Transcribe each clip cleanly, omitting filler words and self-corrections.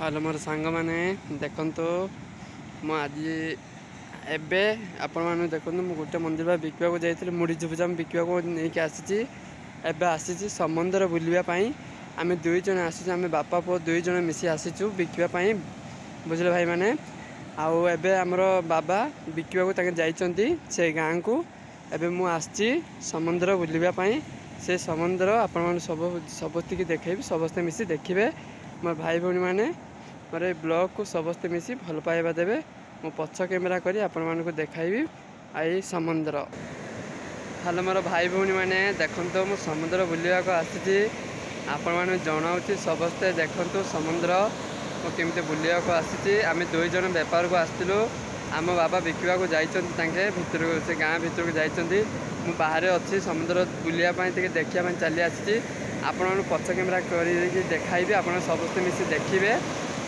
Hello मोर सांग मैंने देखो मु आज एबे आपण मैंने देखो मुझे गोटे मंदिर बिकवा जाइए मुड़ी झुपझाम बिकवा नहीं आसी आसी समुद्र बुलवाई आम दुई जन आसी आम बापा पुओ दुई जन मिसी आसीचु बिकवाई बुझे भाई मैंने आउ एबे हमर बाबा बिकवा जाइछंती से गाँ को एबे मु आसी समुद्र बुलवाई से समुद्र आपण सबस्ती देखेबी समस्ते मिसी देखिए मोर भाई भौणी मैंने मोर ब्लॉग को समस्ते मिसी भल पाइबा देवे मो पछ कैमेरा करी आपण मानक देखाइबी आई समुद्र। हेलो मोर भाई भौणी मैंने देखो मु समुद्र बुलवा को आसी आपण मान जनाऊँच समस्ते देखो समुद्र मु केमती बुलवा को आसी आम दुई जन बेपार को आसलु आम बाबा बिकवा को जाइए भितर से गाँ भितर को जाइए मु बाहर अच्छी समुद्र बुलापाई देखा चली आसी आपण पछ कैमेरा कर देखाइबी आप समस्ते मिसी देखिए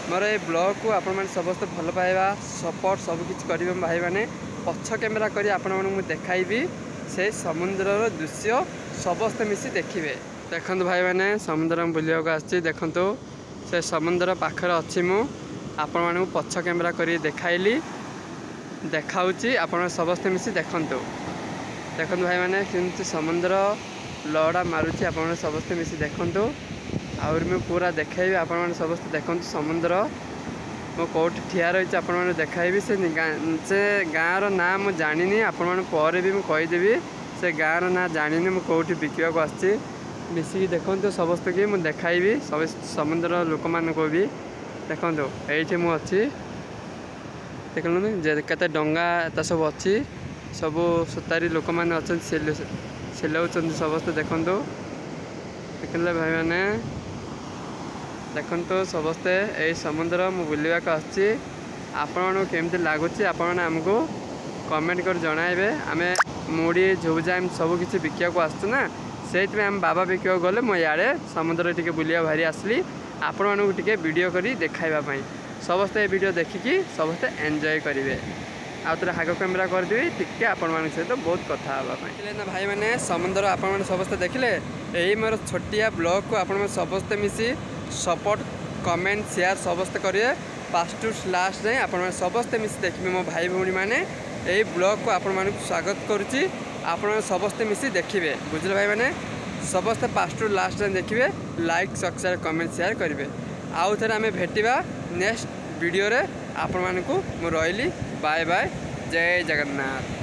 मोर ये ब्लॉग को आपण मैंने समस्त भल पाइबा सपोर्ट सबकि करेंगे भाई मैंने पछ कैमेरा कर आपण मैं देखाइबी से समुद्र दृश्य समस्ते मिसी देखिए। देखो भाई मैंने समुद्र बुलवा को आसी देखु से समुद्र पाखर अच्छी मु आपण मानू पछ कैमेरा कर देखाइली देखाऊँगी आपण समस्ते मिसी देखु देखो भाई मैंने कि समुद्र लड़ा मारुची आप समस्ते मिसी देखु आउर मैं पूरा देखेबी आप समस्ते देखु समुद्र मो कौट ठिया रही आप देखाइबी से गाँव ना मुझे जानी आपण पर भी मुझे कहीदेवी से गाँव ना जानी मुझे कौटी बिकवा को आसी मिसिकी देखो समस्त कि मुझे देखाइबी समुद्र लोक मान को भी देखो ये मुझे देखल के डंगा एत सब अच्छी सब सुतारी लोक मैंने अच्छा सिलाऊँ समस्ते देखो देखले भाई मैंने देखो समस्ते यही समुद्र मु बुलवा को आसी आपण केमती लगुच आपण आमको कमेंट कर जनइबे आम मुड़ी झुबझाम सब किसी बिकवा को आसु ना से आम बाबा बिकवा गले मो इे समुद्र टी बुलिया भारी आसली आपण मानक टे वीडियो करी देखाइबापी समस्ते वीडियो देखिकी समस्ते एंजॉय करेंगे आउ थे हाग कैमेरा करदेवी टिके आपण मान सहित बहुत कथा ना भाई मैंने समुद्र आपण समस्ते देखिले यही मोर छोटिया ब्लॉग को आपण समस्ते मिसी सपोर्ट कमेंट शेयर समस्ते करेंगे फास्ट टू लास्ट जाए आपण समस्ते मिसी देखिए मो भाई भौणी मैंने यही ब्लॉग को आपण मानक स्वागत करुच्ची आपण समस्ते मिसी देखिए बुझे भाई मैंने समस्ते फास्ट टू लास्ट जाए देखिए लाइक सब्सक्राइब कमेंट शेयर करेंगे आउ थे आम भेटा नेक्स्ट वीडियो रे आपण मानक मु रही बाय बाय जय जगन्नाथ।